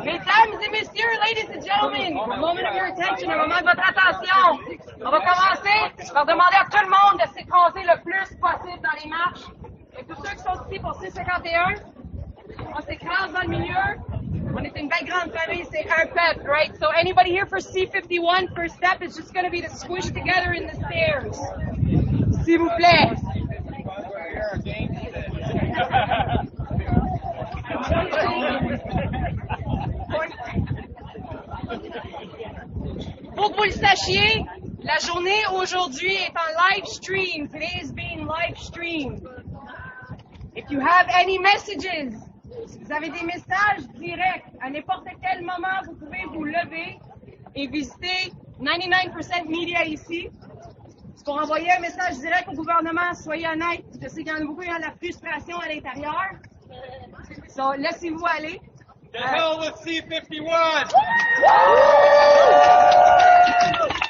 Mesdames et messieurs, ladies and gentlemen, a moment of your attention, un moment de votre attention. On va commencer par demander à tout le monde de s'écraser le plus possible dans les marches. Et tous ceux qui sont ici pour 651, on s'écrase dans le milieu. On est une belle grande famille, c'est un peuple, right? So anybody here for C51, first step is just going to be to squish together in the stairs. S'il vous plaît. Pour que vous le sachiez, la journée aujourd'hui est en live stream. Today is being live streamed. If you have any messages, si vous avez des messages directs, à n'importe quel moment, vous pouvez vous lever et visiter 99% Media ici. Pour envoyer un message direct au gouvernement, soyez honnête. Je sais qu'il y en a beaucoup, il y a de la frustration à l'intérieur. So, laissez-vous aller. The hell with C51!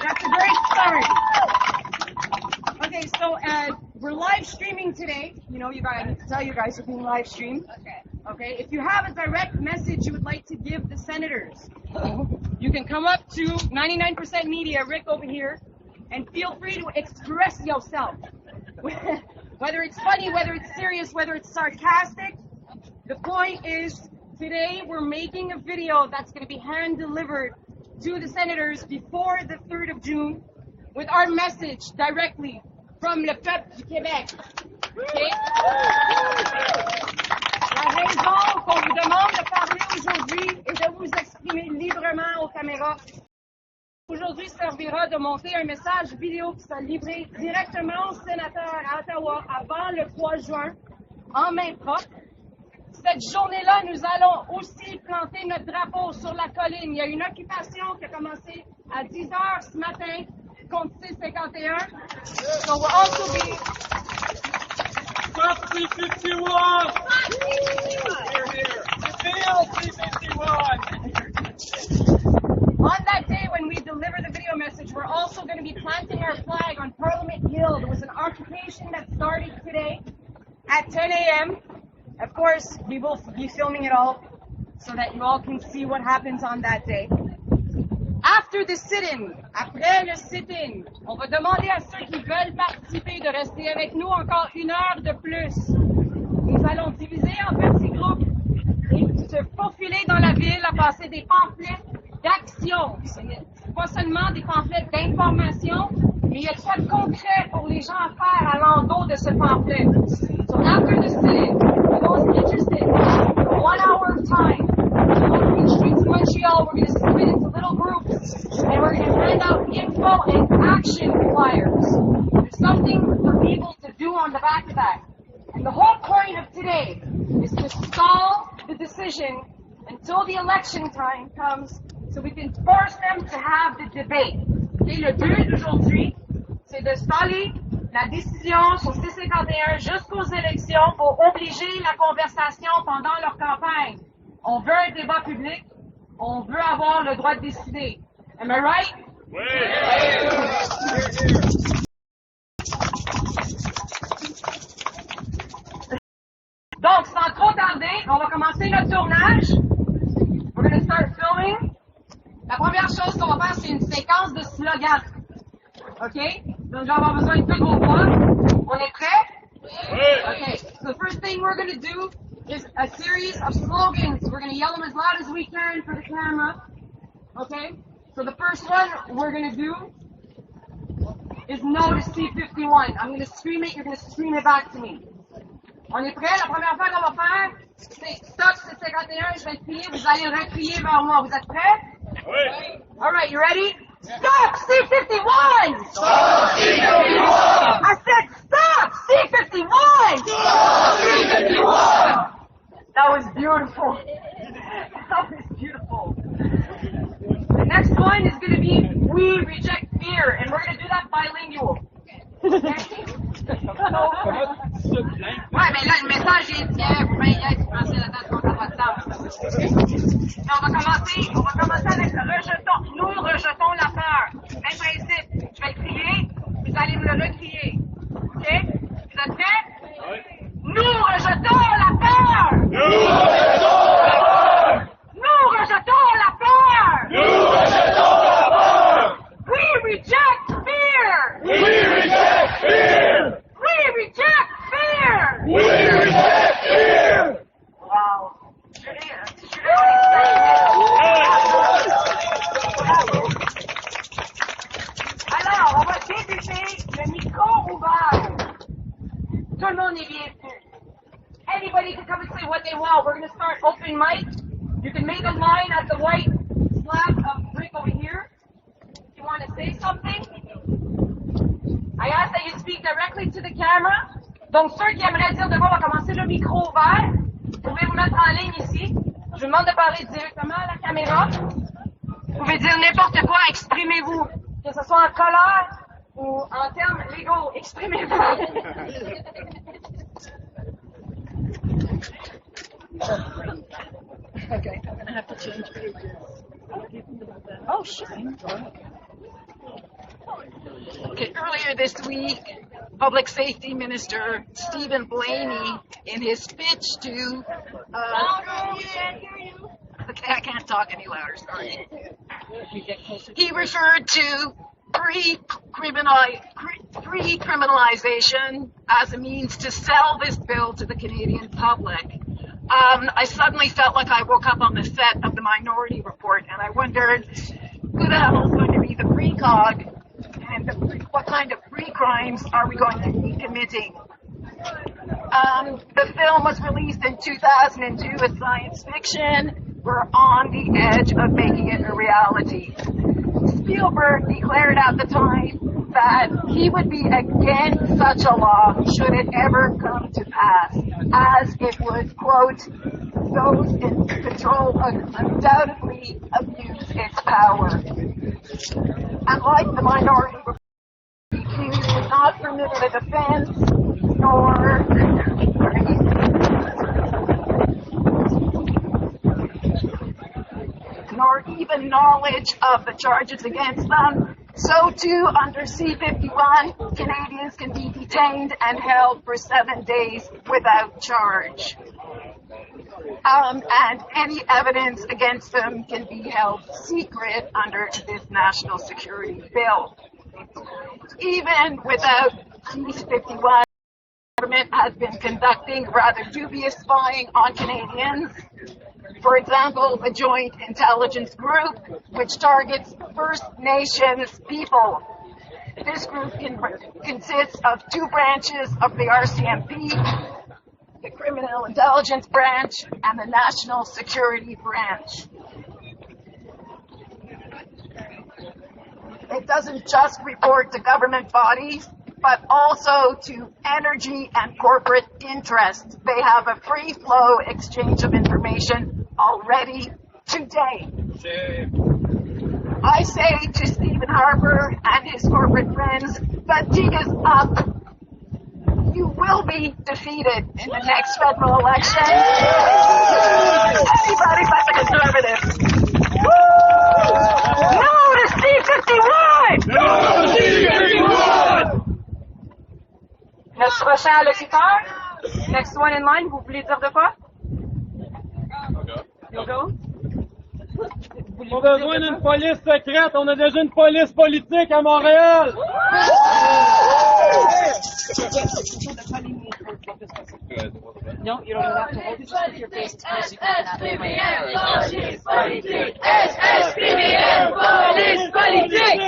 That's a great start. Okay, so we're live streaming today. You know, I need to tell you guys we're being live streamed. Okay, if you have a direct message you would like to give the senators, you can come up to 99% Media, Rick over here, and feel free to express yourself. Whether it's funny, whether it's serious, whether it's sarcastic. The point is, today we're making a video that's going to be hand-delivered to the senators before the 3rd of June with our message directly from le peuple du Québec. Okay? La raison qu'on vous demande de parler aujourd'hui est de vous exprimer librement aux caméras. Aujourd'hui servira de monter un message vidéo qui sera livré directement aux sénateurs à Ottawa avant le 3 juin, en main propre. Cette journée-là, nous allons aussi planter notre drapeau sur la colline. Il y a une occupation qui a commencé à 10 heures ce matin contre C51. So we'll also be... Stop C51! Here, here. Fail C51! On that day when we deliver the video message, we're also going to be planting our flag on Parliament Hill. There was an occupation that started today at 10 a.m. Of course, we will be filming it all so that you all can see what happens on that day. After the sit-in, après le sit-in, on va demander à ceux qui veulent participer de rester avec nous encore 1 heure de plus. Nous allons diviser en petits groupes et se faufiler dans la ville à passer des pamphlets d'action. Ce n'est pas seulement des pamphlets d'information, mais il y a quoi de concret pour les gens à faire à l'endos de ce pamphlet. So after the sit-in, for those interested, 1 hour of time, on the streets of Montreal, we're going to split into little groups, and we're going to hand out info and action flyers. There's something for people to do on the back of that. And the whole point of today is to stall the decision until the election time comes so we can force them to have the debate. Et le but d'aujourd'hui, c'est de staller la décision sur C51 jusqu'aux élections pour obliger la conversation pendant leur campagne. On veut un débat public, on veut avoir le droit de décider. Am I right? Oui! Donc, sans trop tarder, on va commencer notre tournage. We're going to start filming. La première chose qu'on va faire, c'est une séquence de slogans. OK? Donc, je vais avoir besoin de tous vos voix. On est prêts? Oui! Okay. So the first thing we're going to do is a series of slogans. We're going to yell them as loud as we can for the camera. Okay? So the first one we're going to do is no to C51. I'm going to scream it, you're going to scream it back to me. On est prêts? La première fois qu'on va faire, c'est stop C51. Je vais crier, vous allez recrier vers moi. Vous êtes prêts? Oui! All right, you ready? Stop C51! Stop C51! I said stop C51! Stop C51! That was beautiful. That was beautiful. The next one is going to be we reject fear, and we're going to do that bilingual. Ouais, mais là, le message est tiers, vous m'aidez à passer la tête contre votre table. Mais on va commencer avec rejetons. Nous rejetons la peur. Même principe. Je vais le crier, vous allez me le recrier. OK? Vous êtes prêts? Oui. Nous rejetons la peur! Nous rejetons la peur! Nous rejetons mic. You can make a line at the white slab of brick over here. If you want to say something, I ask that you speak directly to the camera. Donc, ceux qui aimeraient dire de quoi, on va commencer le micro ouvert. Vous pouvez vous mettre en ligne ici. Je vous demande de parler directement à la caméra. Vous pouvez dire n'importe quoi, exprimez-vous. Que ce soit en colère ou en termes légaux, exprimez-vous. Okay, I'm gonna have to change pages. Oh, sure. Okay, earlier this week, Public Safety Minister Stephen Blaney, in his speech to, okay, I can't talk any louder, sorry. He referred to pre-criminalization as a means to sell this bill to the Canadian public. I suddenly felt like I woke up on the set of the Minority Report, and I wondered who the hell is going to be the precog, and what kind of pre-crimes are we going to be committing. The film was released in 2002 as science fiction. We're on the edge of making it a reality. Spielberg declared at the time that he would be against such a law should it ever come to pass, as it would, quote, those in control undoubtedly abuse its power. And like the Minority Report, the accused was not permitted a defense, nor even knowledge of the charges against them. So too, under C-51, Canadians can be detained and held for 7 days without charge. And any evidence against them can be held secret under this national security bill. Even without C-51, the government has been conducting rather dubious spying on Canadians. For example, the Joint Intelligence Group, which targets First Nations people. This group consists of two branches of the RCMP, the Criminal Intelligence Branch and the National Security Branch. It doesn't just report to government bodies, but also to energy and corporate interests. They have a free flow exchange of information already today. I say to Stephen Harper and his corporate friends, the jig is up. You will be defeated in the next federal election. Anybody but the Conservatives. No to C-51! No to C-51! Notre prochain allocuteur. Next one in line, vous voulez dire de quoi? Yogo? On a besoin d'une police secrète. On a déjà une police politique à Montréal. No, you don't even have to hold it. Just put your face as close as you can. Police politique! SSPBM! Police politique!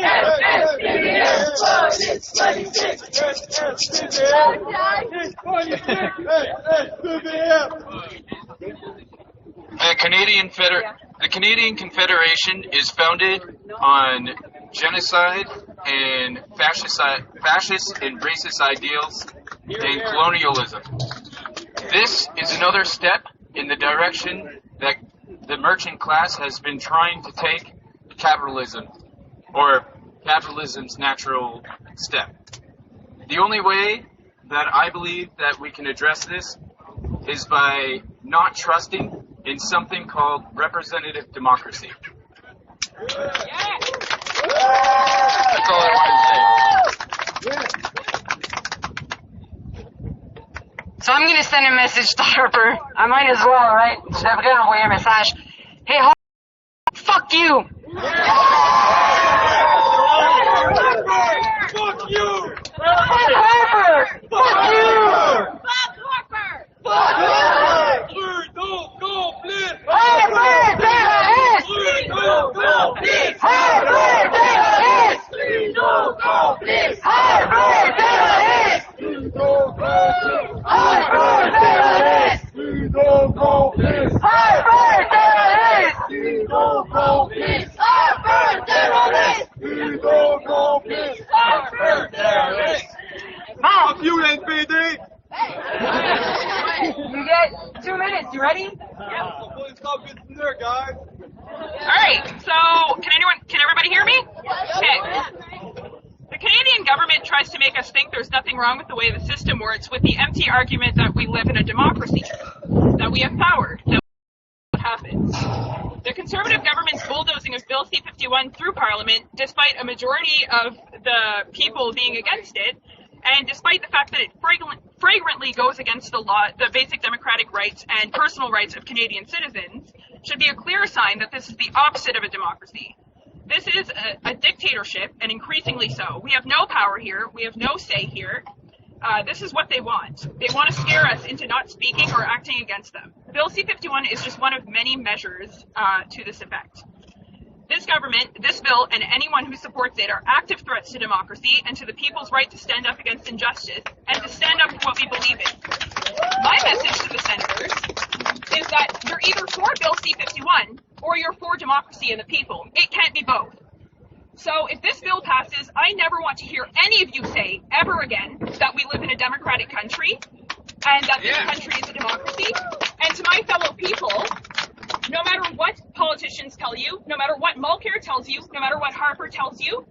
The Canadian Confederation is founded on genocide and fascist and racist ideals and colonialism. This is another step in the direction that the merchant class has been trying to take capitalism, or capitalism's natural step. The only way that I believe that we can address this is by not trusting in something called representative democracy. That's all I wanted to say. So I'm going to send a message to Harper. I might as well, right? Je devrais envoyer un message. Hey, Harper, fuck you! Fuck you! Hey, Harper! Fuck you! Fuck Harper! Fuck Harper! Trudeau complice! Harper, terroriste! Trudeau complice! Harper, terroriste! Trudeau complice! Harper, terroriste! Trudeau complice! Harper, terroriste! Trudeau complice! Harper, there, guys. All right, so can everybody hear me? Okay. The Canadian government tries to make us think there's nothing wrong with the way the system works with the empty argument that we live in a democracy, that we have power, that what happens. The Conservative government's bulldozing of Bill C-51 through Parliament, despite a majority of the people being against it, and despite the fact that it flagrantly goes against the law, the basic democratic rights and personal rights of Canadian citizens, should be a clear sign that this is the opposite of a democracy. This is a dictatorship, and increasingly so. We have no power here. We have no say here. This is what they want. They want to scare us into not speaking or acting against them. Bill C-51 is just one of many measures to this effect. This government, this bill, and anyone who supports it are active threats to democracy and to the people's right to stand up against injustice and to stand up for what we believe in. My message to the senators is that you're either for Bill C-51 or you're for democracy and the people. It can't be both. So if this bill passes, I never want to hear any of you say ever again that we live in a democratic country and that this country is a democracy. And to my fellow people, no matter what politicians tell you, no matter what Mulcair tells you, no matter what Harper tells you,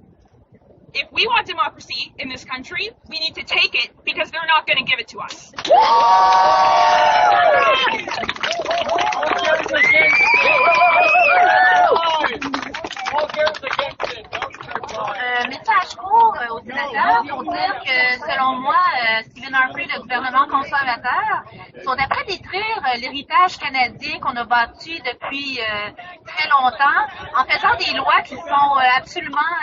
if we want democracy in this country, we need to take it because they're not going to give it to us. Message court aux sénateurs pour dire que, selon moi, Stephen Harper et le gouvernement conservateur sont après détruire l'héritage canadien qu'on a bâti depuis très longtemps en faisant des lois qui sont absolument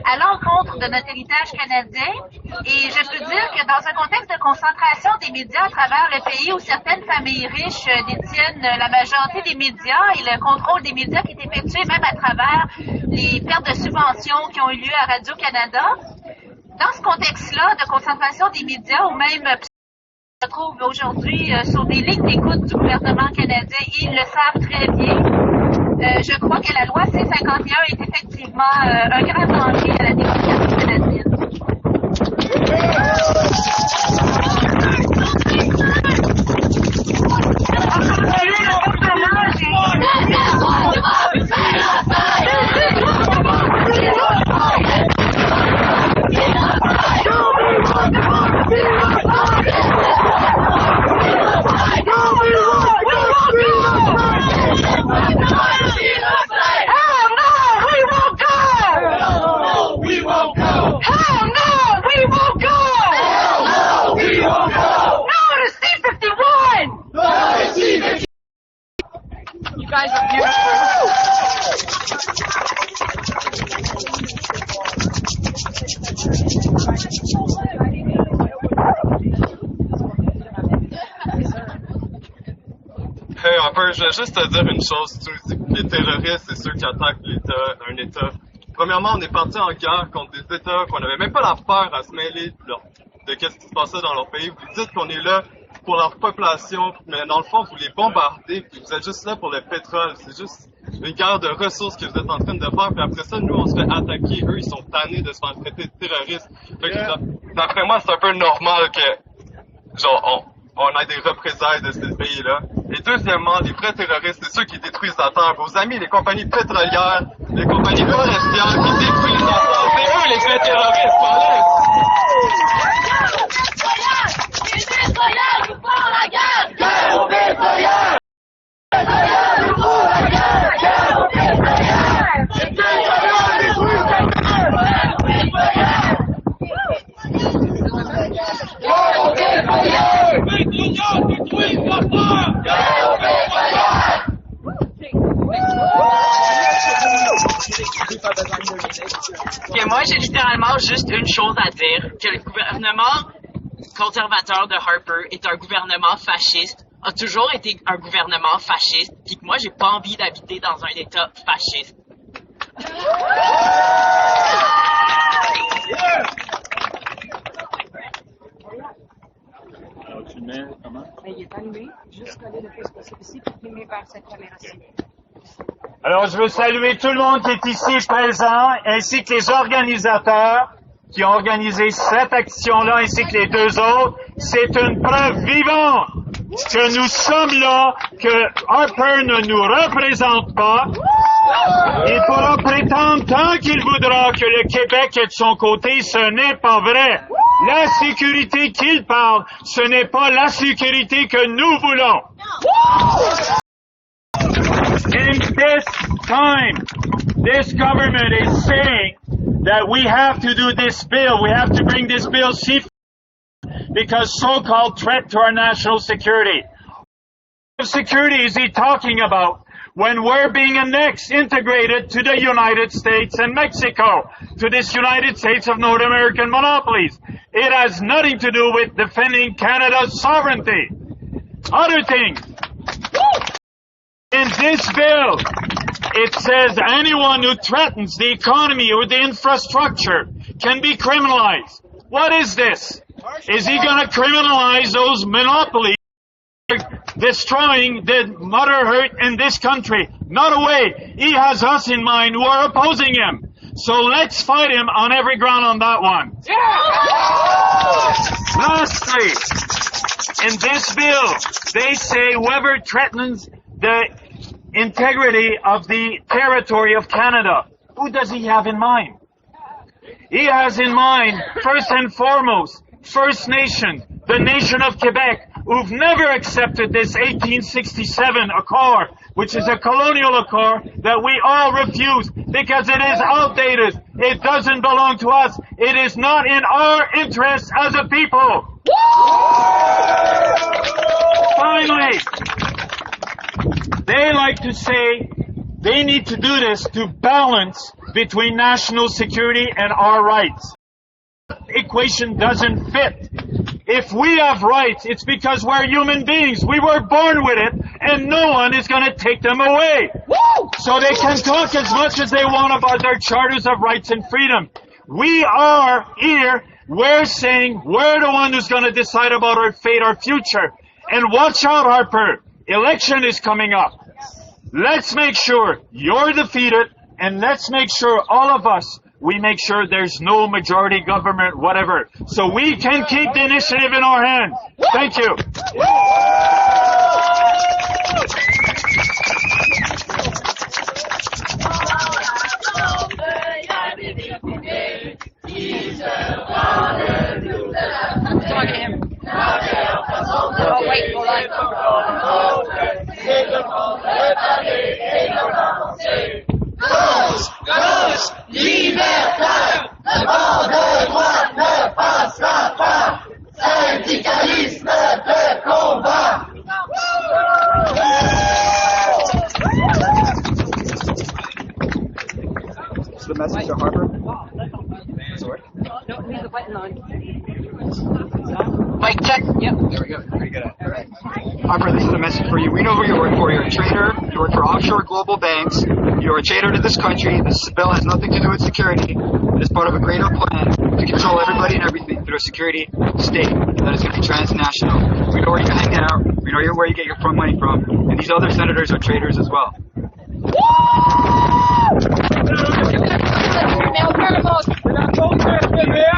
à l'encontre de notre héritage canadien. Et je peux dire que dans un contexte de concentration des médias à travers le pays où certaines familles riches détiennent la majorité des médias et le contrôle des médias qui est effectué même à travers les pertes de subventions qui ont eu lieu à Radio-Canada. Dans ce contexte-là de concentration des médias, ou même se retrouve aujourd'hui sur des lignes d'écoute du gouvernement canadien, ils le savent très bien. Je crois que la loi C-51 est effectivement un grand danger à la démocratie canadienne. Hey, Harper, je voulais juste te dire une chose. Les terroristes, c'est ceux qui attaquent un État. Premièrement, on est parti en guerre contre des États qu'on n'avait même pas la peur à se mêler de qu'est-ce qui se passait dans leur pays. Vous dites qu'on est là pour leur population, mais dans le fond, vous les bombardez, puis vous êtes juste là pour le pétrole. C'est juste une guerre de ressources que vous êtes en train de faire, puis après ça, nous, on se fait attaquer. Eux, ils sont tannés de se faire traiter de terroristes. Fait que, d'après moi, c'est un peu normal que, genre, on a des représailles de ces pays-là. Et deuxièmement, les vrais terroristes, c'est ceux qui détruisent la terre. Vos amis, les compagnies pétrolières, les compagnies forestières qui détruisent la terre. C'est eux les vrais terroristes, voilà. Les pétrolières nous font la guerre! Guerre aux pétrolières! Les pétrolières nous font la guerre! Guerre aux pétrolières! Les pétrolières détruisent la terre! Guerre aux pétrolières! Guerre aux pétrolières! Les pétrolières détruisent la terre! Guerre aux pétrolières! Que moi, j'ai littéralement juste une chose à dire, que le gouvernement conservateur de Harper est un gouvernement fasciste, a toujours été un gouvernement fasciste, puis que moi, j'ai pas envie d'habiter dans un État fasciste. Alors, tu mets comment? Il est allumé, juste coller le plus possible ici, puis filmer vers cette caméra-ci. Alors, je veux saluer tout le monde qui est ici présent, ainsi que les organisateurs qui ont organisé cette action-là, ainsi que les deux autres. C'est une preuve vivante que nous sommes là, que Harper ne nous représente pas. Il pourra prétendre tant qu'il voudra que le Québec est de son côté, ce n'est pas vrai. La sécurité qu'il parle, ce n'est pas la sécurité que nous voulons. In this time, this government is saying that we have to do this bill, we have to bring this bill because so-called threat to our national security. What security is he talking about when we're being annexed, integrated to the United States and Mexico, to this United States of North American monopolies? It has nothing to do with defending Canada's sovereignty. Other things. In this bill, it says anyone who threatens the economy or the infrastructure can be criminalized. What is this? Is he going to criminalize those monopolies destroying the mother earth in this country? Not a way. He has us in mind who are opposing him. So let's fight him on every ground on that one. Lastly, in this bill, they say whoever threatens the integrity of the territory of Canada, who does he have in mind? He has in mind, first and foremost, First Nation, the nation of Quebec, who've never accepted this 1867 accord, which is a colonial accord that we all refuse because it is outdated. It doesn't belong to us. It is not in our interest as a people. Finally, they like to say they need to do this to balance between national security and our rights. Equation doesn't fit. If we have rights, it's because we're human beings. We were born with it, and no one is going to take them away. So they can talk as much as they want about their charters of rights and freedom. We are here, we're saying we're the one who's going to decide about our fate, our future. And watch out, Harper. Election is coming up. Let's make sure you're defeated, and let's make sure all of us, we make sure there's no majority government, whatever, so we can keep the initiative in our hands. Thank you. Oh, wait, hold on. Gauche, libertaire, le bord de droite ne passera pas. Syndicalisme de combat. Is the message to Harper? Sorry? No, leave the button on. Mic check. Yep. There we go. Pretty good. All right. Harper, this is a message for you. We know who you work for. You're a traitor. You work for offshore global banks. You're a traitor to this country. This bill has nothing to do with security. It is part of a greater plan to control everybody and everything through a security state that is going to be transnational. We know where you hang out. We know where you get your money from. And these other senators are traitors as well.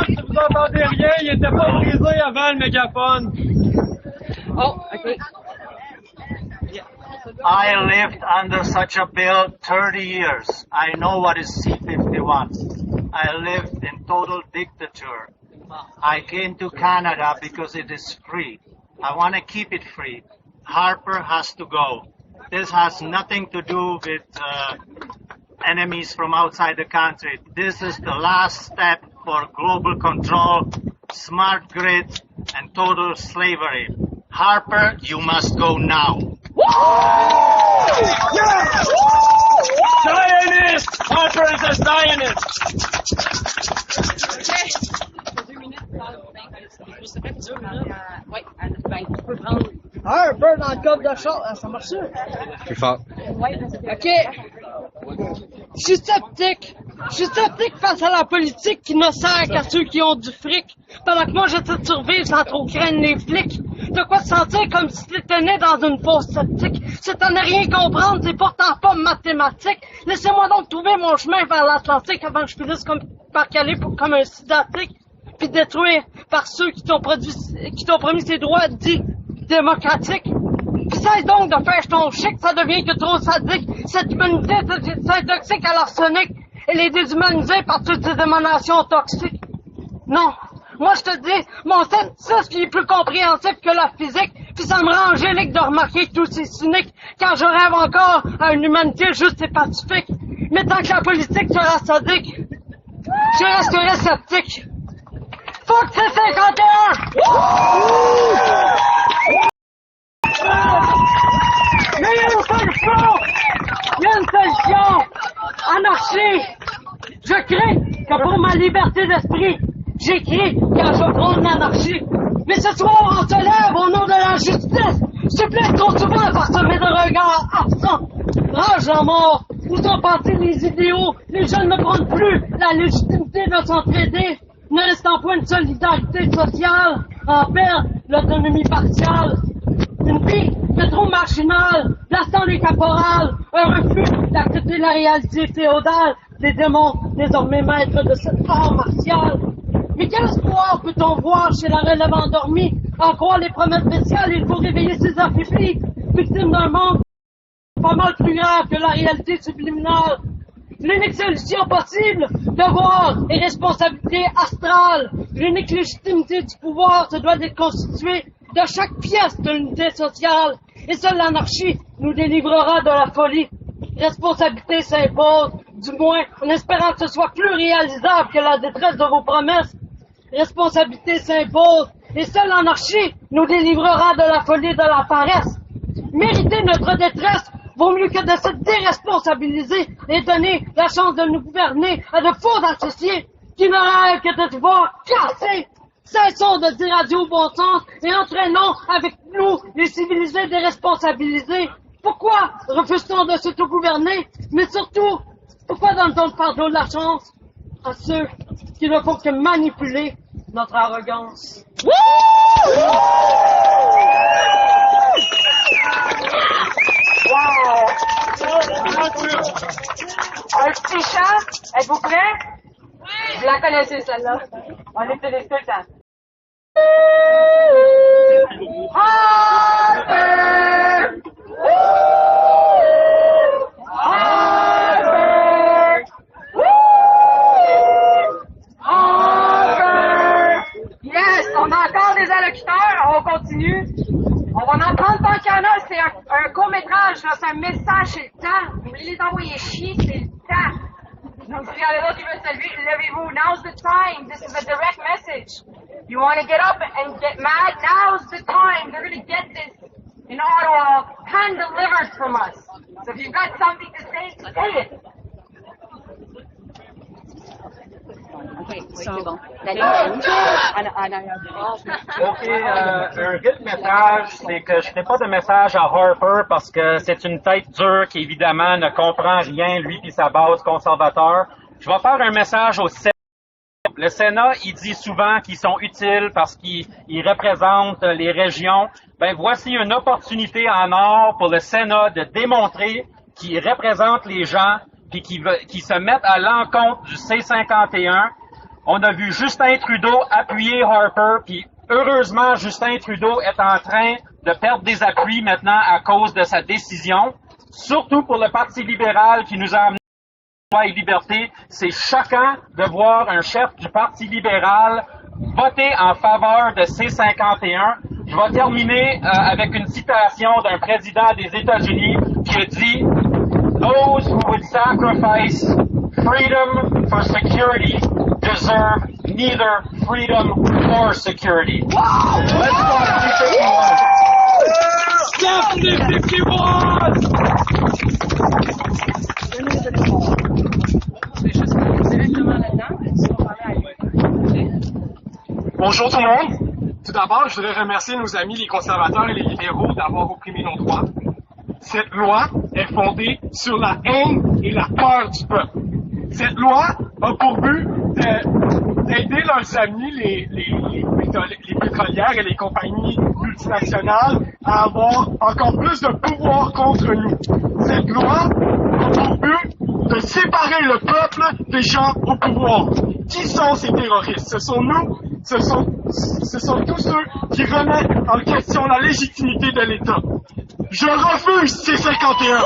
Si vous entendez rien, il était pas brisé avant le mégaphone. Oh, okay. I lived under such a bill 30 years. I know what is C-51. I lived in total dictature. I came to Canada because it is free. I want to keep it free. Harper has to go. This has nothing to do with enemies from outside the country. This is the last step for global control, smart grid, and total slavery. Harper, you must go now. Zionist! Harper is a Zionist! Harper dans le coffre de char, ça marche ça? Plus fort. OK. Je suis sceptique face à la politique qui ne sert qu'à ceux qui ont du fric. Pendant que moi, j'essaie de survivre sans trop craindre les flics. De quoi te sentir comme si tu étais né dans une fosse sceptique. C'est à ne rien comprendre, c'est pourtant pas mathématique. Laissez-moi donc trouver mon chemin vers l'Atlantique avant que je finisse par caler comme un sidatique. Puis détruire par ceux qui t'ont promis ces droits dits démocratique. Puis cesse donc de faire ton chic, ça devient que trop sadique. Cette humanité s'intoxique à l'arsenic et les déshumaniser par toutes ces émanations toxiques. Non, moi je te dis, mon scepticisme qui est plus compréhensif que la physique, puis ça me rend angélique de remarquer tous ces cyniques, car je rêve encore à une humanité juste et pacifique. Mais tant que la politique sera sadique, je resterai sceptique. Fuck C-51! Mais il y a une solution! Il y a une solution! Anarchie! Je crie que pour ma liberté d'esprit, j'écris car je prône l'anarchie. Mais ce soir, on se lève au nom de la justice. Supplique trop souvent parsemé de regards absents. Rage la mort. Où sont passés les idéaux? Les jeunes ne prennent plus la légitimité de s'entraider. Ne restant point une solidarité sociale, en perdre l'autonomie partiale. Une vie de trop marginale, plaçant les caporales, un refus d'accepter la réalité féodale des démons, désormais maîtres de cette art martiale. Mais quel espoir peut-on voir chez la relève endormie? En croire les promesses spéciales, il faut réveiller ses affaiblis, victimes d'un monde pas mal plus grave que la réalité subliminale. L'unique solution possible, devoir et responsabilité astrale. L'unique légitimité du pouvoir se doit d'être constituée de chaque pièce de l'unité sociale. Et seule l'anarchie nous délivrera de la folie. Responsabilité s'impose, du moins en espérant que ce soit plus réalisable que la détresse de vos promesses. Responsabilité s'impose, et seule l'anarchie nous délivrera de la folie et de la paresse. Mériter notre détresse vaut mieux que de se déresponsabiliser et donner la chance de nous gouverner à de faux associés qui ne rêvent que de devoir casser. Cessons de dire adieu au bon sens et entraînons avec nous les civilisés déresponsabilisés. Pourquoi refuse-t-on de s'auto-gouverner? Mais surtout, pourquoi donne-t-on le fardeau de la chance à ceux qui ne font que manipuler notre arrogance? Wow! Un petit chant? Êtes-vous prêts? Oui! Vous la connaissez, celle-là? On est tout le temps. Harper! Harper! Harper! Yes! On a encore des allocuteurs, on continue. On va en prendre tant qu'il y en a, c'est un court-métrage, là, c'est un message, c'est le temps. Vous voulez les envoyer chier, c'est le temps. Donc, s'il y en a d'autres qui veulent se lever, levez-vous. Now's the time. This is a direct message. You want to get up and get mad? Now's the time. They're going to get this in Ottawa hand-delivered from us. So if you've got something to say it. OK, un vite message, c'est que je ne fais pas de message à Harper parce que c'est une tête dure qui, évidemment, ne comprend rien, lui puis sa base conservateur. Je vais faire un message au Sénat. Le Sénat, il dit souvent qu'ils sont utiles parce qu'ils représentent les régions. Ben, voici une opportunité en or pour le Sénat de démontrer qu'ils représentent les gens puis qu'ils se mettent à l'encontre du C-51. On a vu Justin Trudeau appuyer Harper, puis heureusement, Justin Trudeau est en train de perdre des appuis maintenant à cause de sa décision. Surtout pour le Parti libéral qui nous a amené à la liberté. C'est choquant de voir un chef du Parti libéral voter en faveur de C-51. Je vais terminer avec une citation d'un président des États-Unis qui a dit « Those who would sacrifice freedom for security deserve neither freedom nor security. » Let's go to 51! Bonjour tout le monde. Tout d'abord, je voudrais remercier nos amis les conservateurs et les libéraux d'avoir opprimé nos droits. Cette loi est fondée sur la haine et la peur du peuple. Cette loi a pour but d'aider leurs amis, les pétrolières et les compagnies multinationales à avoir encore plus de pouvoir contre nous. Cette loi a pour but de séparer le peuple des gens au pouvoir. Qui sont ces terroristes? Ce sont nous, ce sont ce sont tous ceux qui remettent en question la légitimité de l'État. Je refuse ces 51.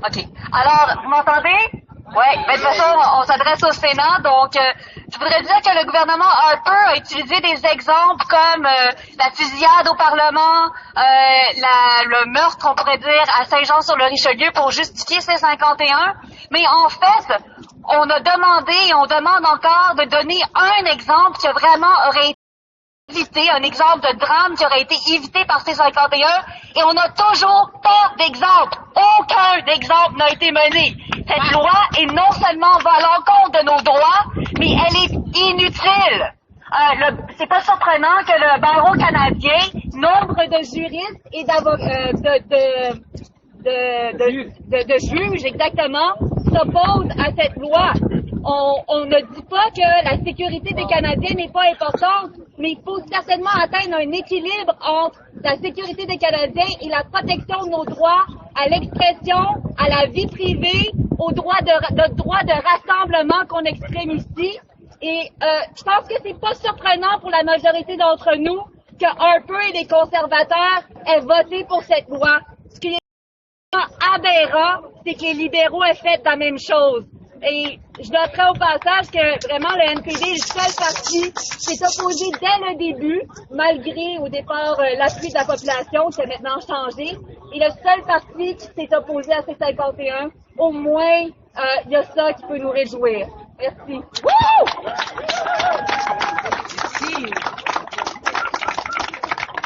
OK. Alors, vous m'entendez? Oui. Ben, de toute façon, on s'adresse au Sénat. Donc, je voudrais dire que le gouvernement Harper a utilisé des exemples comme la fusillade au Parlement, le meurtre, on pourrait dire, à Saint-Jean-sur-le-Richelieu pour justifier ces 51. Mais en fait, on a demandé et on demande encore de donner un exemple qui vraiment aurait été évité, un exemple de drame qui aurait été évité par ces 51, et on n'a toujours pas d'exemple. Aucun exemple n'a été mené. Cette loi est non seulement va à l'encontre de nos droits, mais elle est inutile. C'est pas surprenant que le barreau canadien, nombre de juristes et de juges exactement, s'opposent à cette loi. On ne dit pas que la sécurité des Canadiens n'est pas importante, mais il faut certainement atteindre un équilibre entre la sécurité des Canadiens et la protection de nos droits à l'expression, à la vie privée, notre droit de rassemblement qu'on exprime ici. Et je pense que c'est pas surprenant pour la majorité d'entre nous que Harper et les conservateurs aient voté pour cette loi. Ce qui est aberrant, c'est que les libéraux aient fait la même chose. Et je noterai au passage que vraiment le NPD est le seul parti qui s'est opposé dès le début, malgré au départ l'appui de la population qui a maintenant changé. Et le seul parti qui s'est opposé à ces 51, au moins il y a ça qui peut nous réjouir. Merci. Merci.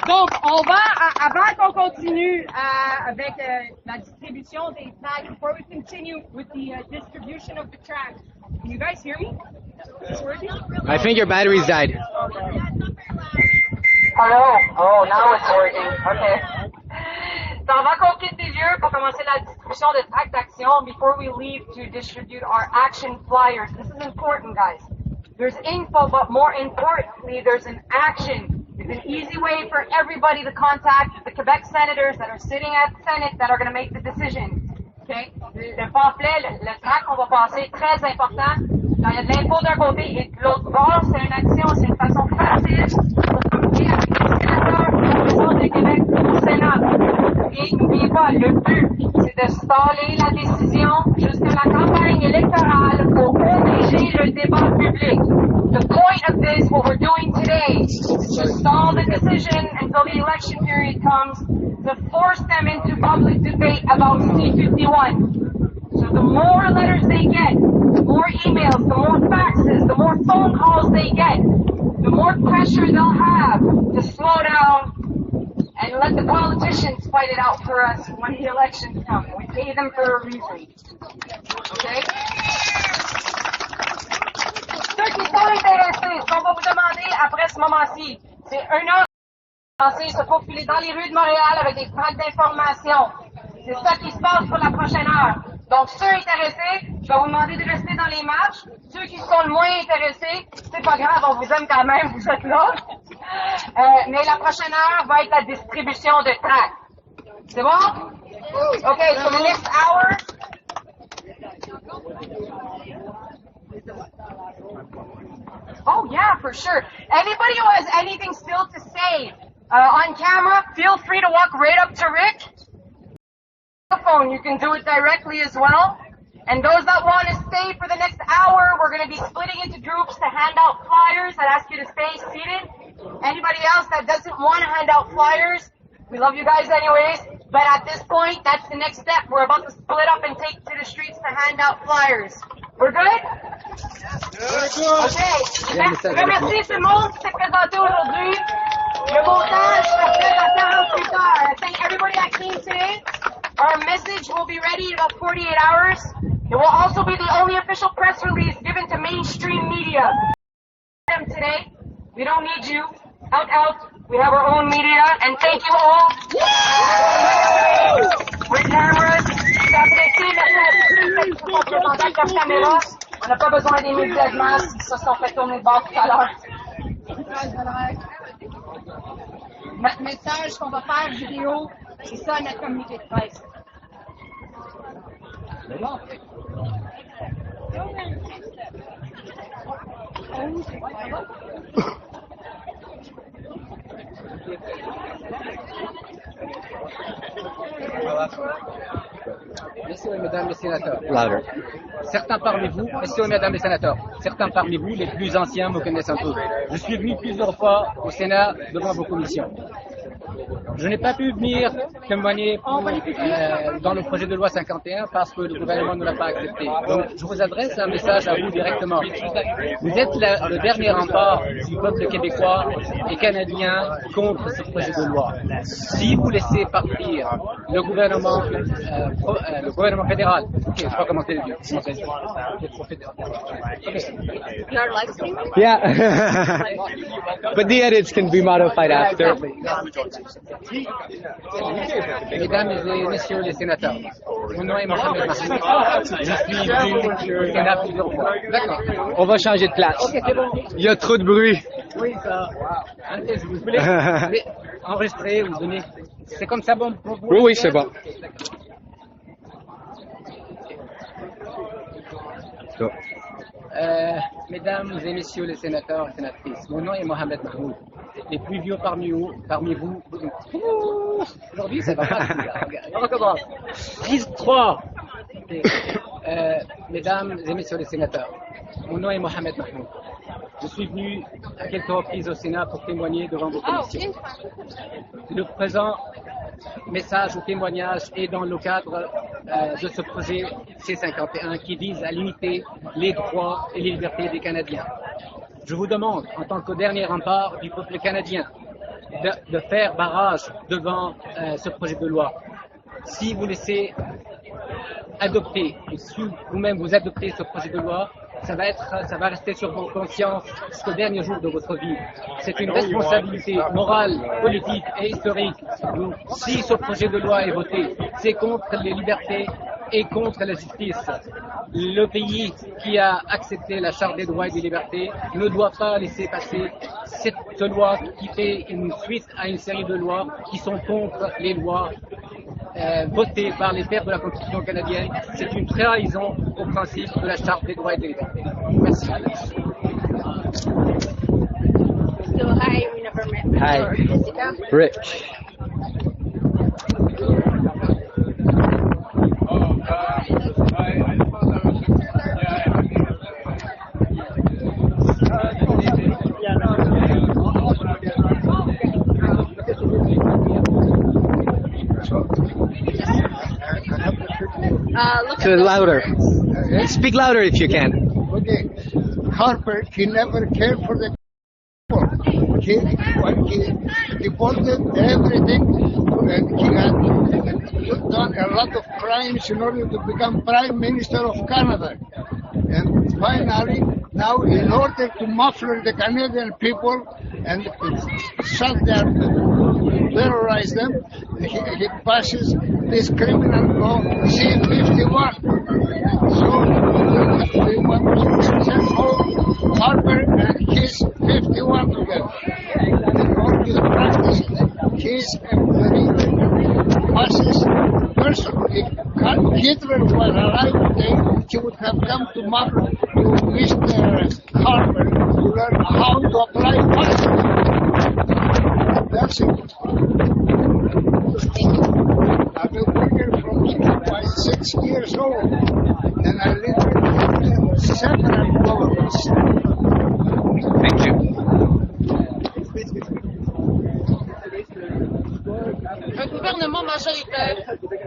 Donc, on va, avant qu'on continue avec la distribution des tags, before we continue with the distribution of the tracks, can you guys hear me? Is this working? I think your batteries died. Hello? Oh, now it's working. Okay. So, avant qu'on quitte les lieux pour commencer la distribution de tracts d'action, before we leave to distribute our action flyers, this is important, guys. There's info, but more importantly, there's an action. It's an easy way for everybody to contact the Quebec senators that are sitting at the Senate that are going to make the decision. Okay? Le pamphlet, le tract qu'on va passer est très important. Il y a de l'info d'un côté et de l'autre bord, c'est une action, c'est une façon facile de communiquer avec les sénateurs du Québec au Sénat. Et n'oubliez pas, le but, c'est de staller la décision jusqu'à la campagne électorale pour obliger le débat public. The point of this, what we're doing today, is to stall the decision until the election period comes, to force them into public debate about C-51. So the more letters they get, the more emails, the more faxes, the more phone calls they get, the more pressure they'll have to slow down and let the politicians fight it out for us when the elections come. We pay them for a reason. Okay? Ceux qui sont intéressés, ce qu'on va vous demander après ce moment-ci, c'est 1 heure de se faufiler dans les rues de Montréal avec des tracts d'information. C'est ça qui se passe pour la prochaine heure. Donc, ceux intéressés, je vais vous demander de rester dans les marches. Ceux qui sont le moins intéressés, c'est pas grave, on vous aime quand même, vous êtes là. Mais la prochaine heure va être la distribution de tracts. C'est bon? Okay, so the next hour. Oh, yeah, for sure. Anybody who has anything still to say on camera, feel free to walk right up to Rick. Phone, you can do it directly as well. And those that want to stay for the next hour, we're going to be splitting into groups to hand out flyers. I'd ask you to stay seated. Anybody else that doesn't want to hand out flyers, we love you guys anyways. But at this point, that's the next step. We're about to split up and take to the streets to hand out flyers. We're good? Okay. Remercie tout le monde qui s'est présenté aujourd'hui. Le montage sera fait à 48 heures. I thank everybody that came today. Our message will be ready in about 48 hours. It will also be the only official press release given to mainstream media. Today, we don't need you. Out. We have our own media, and thank you all. With cameras, on n'a pas besoin des médias de masse, ils se sont fait tourner de bord tout à l'heure. Notre message qu'on va faire vidéo C'est ça notre communiqué de presse. Messieurs et mesdames les sénateurs, certains parmi vous, messieurs et mesdames les sénateurs, certains parmi vous, les plus anciens, me connaissent un peu. Je suis venu plusieurs fois au Sénat devant vos commissions. Je n'ai pas pu venir témoigner dans le projet de loi 51 parce que le gouvernement ne l'a pas accepté. Donc, je vous adresse un message à vous directement. Vous êtes le dernier rempart du peuple québécois et canadien contre ce projet de loi. Si vous laissez partir le gouvernement fédéral, ok, je vais commencer le Yeah. But the edits can be modified after. Mesdames et messieurs les sénateurs, mon nom est Mohamed Mahmoud. Je suis venu au Sénat plusieurs fois. D'accord. On va changer de place. Ok, c'est bon. Il y a trop de bruit. Oui, ça. Vous voulez enregistrer ou donner. C'est comme ça bon pour vous? Oui, oui, c'est bon. Mesdames et messieurs les sénateurs et sénatrices, mon nom est Mohamed Mahmoud. Les plus vieux parmi vous, aujourd'hui ça va pas. On recommence. Prise 3. Mesdames et messieurs les sénateurs, mon nom est Mohamed Mahmoud. Je suis venu à quelques reprises au Sénat pour témoigner devant vos commissions. Le présent message ou témoignage est dans le cadre de ce projet C-51 qui vise à limiter les droits et les libertés des Canadiens. Je vous demande, en tant que dernier rempart du peuple canadien, de faire barrage devant ce projet de loi. Si vous laissez adopter, et si vous-même vous adoptez ce projet de loi, ça va rester sur vos consciences jusqu'au dernier jour de votre vie. C'est une responsabilité morale, politique et historique. Donc, si ce projet de loi est voté, c'est contre les libertés et contre la justice. Le pays qui a accepté la Charte des droits et des libertés ne doit pas laisser passer cette loi qui fait une suite à une série de lois qui sont contre les lois votées par les pères de la Constitution canadienne. C'est une trahison au principe de la Charte des droits et des libertés. Merci. So, hi, we never met before. Hi. Jessica. Rich. Louder. Speak louder if you can. Okay. Harper, he never cared for the people. He deported everything, and he had done a lot of crimes in order to become Prime Minister of Canada. And finally, now in order to muffle the Canadian people and shut them, terrorize them, he passes this criminal law C-51. So we want to send home Harper and his 51 together. And all the practice, his passes personally. Hitler was alive today, he would have come to Mother to Mr. Harper to learn how to apply passes. That's it. I've been working from my 6 years old, and I lived in several governments. Thank you. Un gouvernement majoritaire,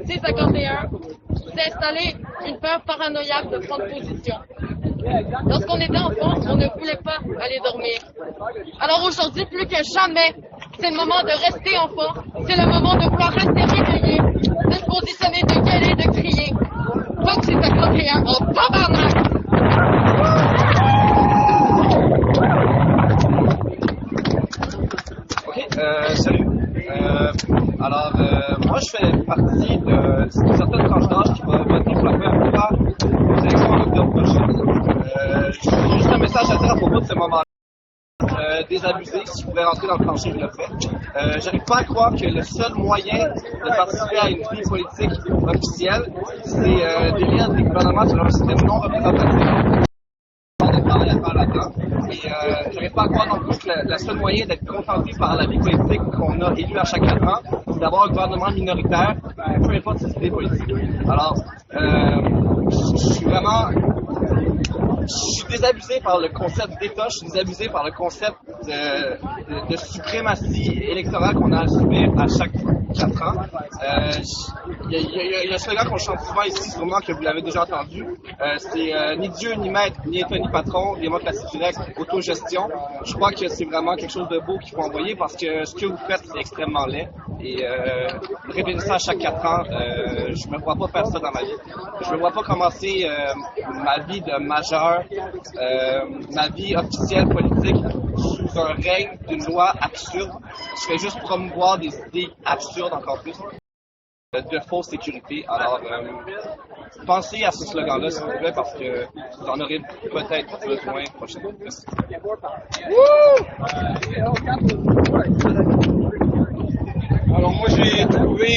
C-51, s'est installé une peur paranoïaque de prendre position. Lorsqu'on était enfant, on ne voulait pas aller dormir. Alors aujourd'hui, plus que jamais, c'est le moment de rester enfant, c'est le moment de vouloir rester réveillé, de se positionner, de gueuler, de crier. Donc C-51 en tabarnak! Salut. Moi je fais partie de certaines tranches d'âge qui vont voter pour la première fois aux élections en octobre prochain. J'ai juste un message à dire à propos de ce moment-là. désabusé. Si je pouvais rentrer dans le plancher, je le ferais. J'arrive pas à croire que le seul moyen de participer à une vie politique officielle, c'est d'élire des gouvernements sur un système non représentatif. Et j'arrive pas à croire non plus que le seul moyen d'être contenté par la vie politique qu'on a élue à chaque 4 ans, c'est d'avoir un gouvernement minoritaire, peu importe ses idées politiques. Alors, je suis désabusé par le concept d'État, je suis désabusé par le concept de suprématie électorale qu'on a à subir à chaque 4 ans. Il y a un slogan qu'on chante souvent ici, sûrement que vous l'avez déjà entendu. C'est ni Dieu, ni maître, ni État, ni patron, démocratie directe, autogestion. Je crois que c'est vraiment quelque chose de beau qu'il faut envoyer parce que ce que vous faites, c'est extrêmement laid. Et répéter ça à chaque 4 ans, je me vois pas faire ça dans ma vie. Je me vois pas commencer ma vie de majeur, ma vie officielle politique sous un règne d'une loi absurde. Je fais juste promouvoir des idées absurdes encore plus, de fausse sécurité. Alors, pensez à ce slogan-là s'il vous plaît parce que vous en aurez peut-être besoin prochainement. Merci. Alors moi j'ai trouvé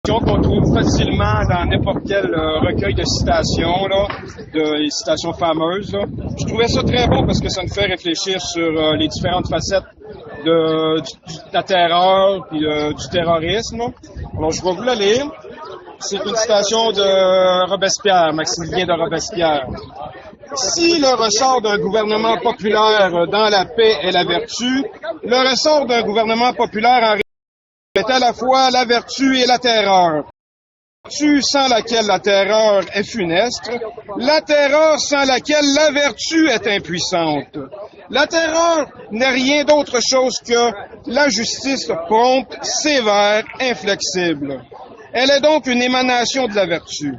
qu'on trouve facilement dans n'importe quel recueil de citations, là, des citations fameuses. Là. Je trouvais ça très bon parce que ça nous fait réfléchir sur les différentes facettes de la terreur et du terrorisme. Alors je vais vous la lire. C'est une citation de Robespierre, Maximilien de Robespierre. Si le ressort d'un gouvernement populaire dans la paix est la vertu, le ressort d'un gouvernement populaire en est à la fois la vertu et la terreur. La vertu sans laquelle la terreur est funeste, la terreur sans laquelle la vertu est impuissante. La terreur n'est rien d'autre chose que la justice prompte, sévère, inflexible. Elle est donc une émanation de la vertu.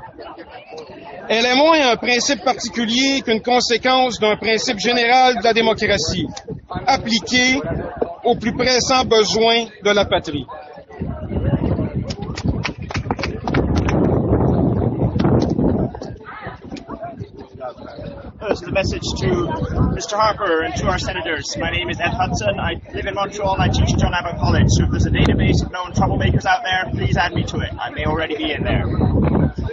Elle est moins un principe particulier qu'une conséquence d'un principe général de la démocratie, appliqué aux plus pressants besoins de la patrie. This is a message to Mr. Harper and to our senators. My name is Ed Hudson. I live in Montreal and I teach at John Abbott College. So if there's a database of known troublemakers out there, please add me to it. I may already be in there.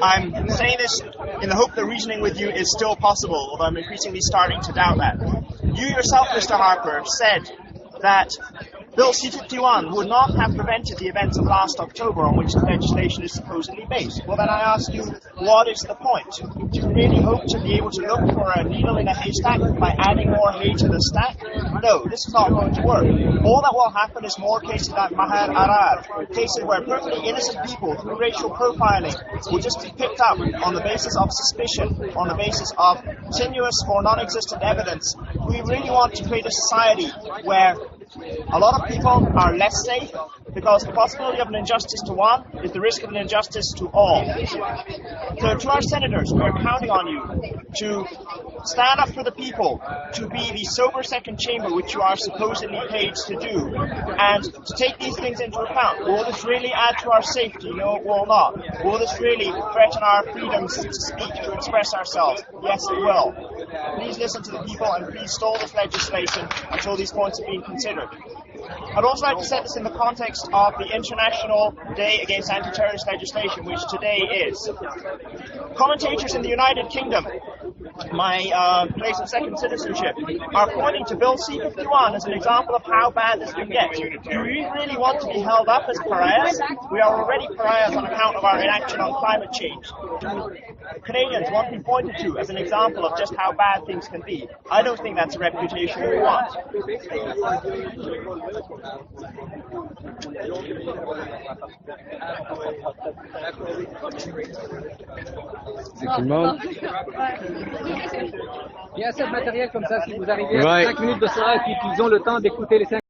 I'm saying this in the hope that reasoning with you is still possible, although I'm increasingly starting to doubt that. You yourself, Mr. Harper, said that Bill C-51 would not have prevented the events of last October on which the legislation is supposedly based. Well, then I ask you, what is the point? Do you really hope to be able to look for a needle in a haystack by adding more hay to the stack? No, this is not going to work. All that will happen is more cases like Maher Arad, cases where perfectly innocent people through racial profiling will just be picked up on the basis of suspicion, on the basis of tenuous or non-existent evidence. We really want to create a society where a lot of people are less safe because the possibility of an injustice to one is the risk of an injustice to all. So to our senators, we are counting on you to stand up for the people, to be the sober second chamber which you are supposedly paid to do, and to take these things into account. Will this really add to our safety? No, it will not. Will this really threaten our freedoms to speak, to express ourselves? Yes, it will. Please listen to the people and please stall this legislation until these points are being considered. I'd also like to set this in the context of the International Day Against Anti-Terrorist Legislation, which today is. Commentators in the United Kingdom, my place of second citizenship, are pointing to Bill C-51 as an example of how bad this can get. Do we really want to be held up as pariahs? We are already pariahs on account of our inaction on climate change. Canadians want to be pointed to as an example of just how bad things can be. I don't think that's a reputation we want. Il y a assez de matériel comme ça, si vous arrivez à 5 minutes de soirée et puis qu'ils ont le temps d'écouter les 5